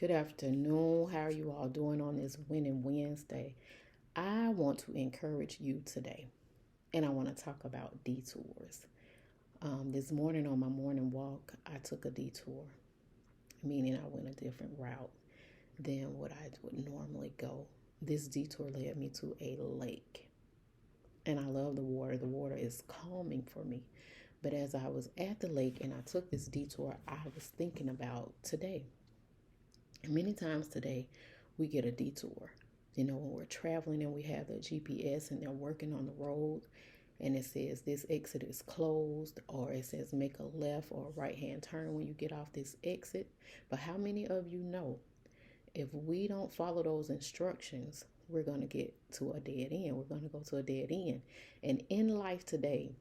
Good afternoon. How are you all doing on this Winning Wednesday? I want to encourage you today, and I want to talk about detours. This morning on my morning walk, I took a detour, meaning I went a different route than what I would normally go. This detour led me to a lake, and I love the water. The water is calming for me. But as I was at the lake and I took this detour, I was thinking about today. Many times today, we get a detour. When we're traveling and we have the GPS and they're working on the road and it says this exit is closed, or it says make a left or a right hand turn when you get off this exit. But how many of you know if we don't follow those instructions, we're going to get to a dead end? We're going to go to a dead end. And in life today,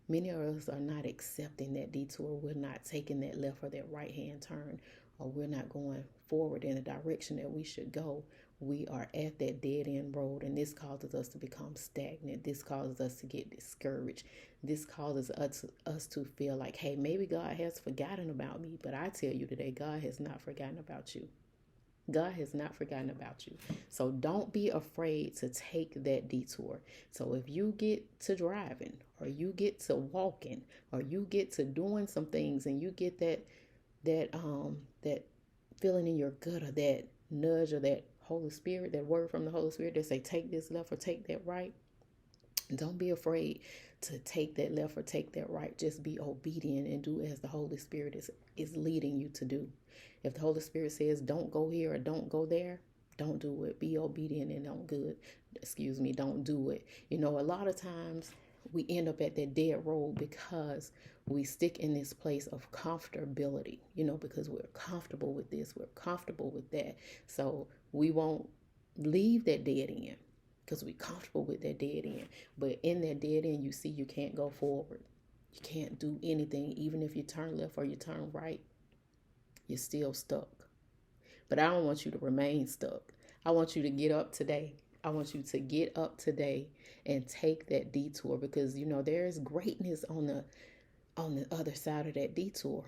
many of us are not accepting that detour. We're not taking that left or that right hand turn, or we're not going forward in the direction that we should go. We are at that dead end road, and this causes us to become stagnant. This causes us to get discouraged. This causes us to feel like, hey, maybe God has forgotten about me. But I tell you today, God has not forgotten about you. God has not forgotten about you. So don't be afraid to take that detour. So if you get to driving, or you get to walking, or you get to doing some things, and you get that feeling in your gut, or that nudge, or that Holy Spirit, that word from the Holy Spirit that say take this left or take that right, don't be afraid to take that left or take that right. Just be obedient and do as the Holy Spirit is leading you to do. If the Holy Spirit says don't go here or don't go there, don't do it. Be obedient and don't do it. A lot of times we end up at that dead road because we stick in this place of comfortability, because we're comfortable with this, we're comfortable with that. So we won't leave that dead end because we're comfortable with that dead end. But in that dead end, you see you can't go forward. You can't do anything. Even if you turn left or you turn right, you're still stuck. But I don't want you to remain stuck. I want you to get up today. I want you to get up today and take that detour, because there is greatness on the other side of that detour.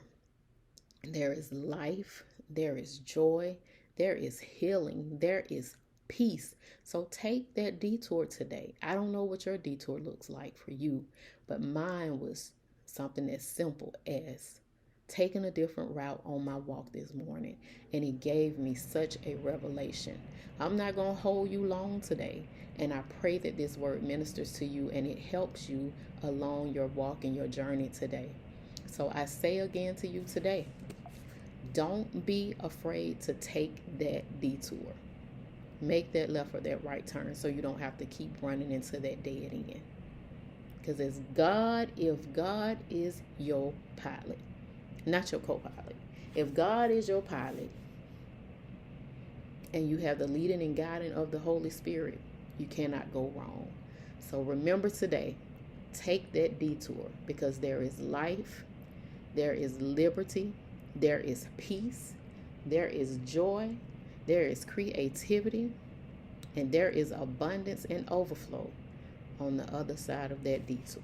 There is life, there is joy, there is healing, there is peace. So take that detour today. I don't know what your detour looks like for you, but mine was something as simple as taking a different route on my walk this morning, and it gave me such a revelation. I'm not going to hold you long today, and I pray that this word ministers to you and it helps you along your walk and your journey today. So I say again to you today, don't be afraid to take that detour. Make that left or that right turn so you don't have to keep running into that dead end. Because if God is your pilot, not your co-pilot. If God is your pilot and you have the leading and guiding of the Holy Spirit, you cannot go wrong. So remember today, take that detour, because there is life, there is liberty, there is peace, there is joy, there is creativity, and there is abundance and overflow on the other side of that detour.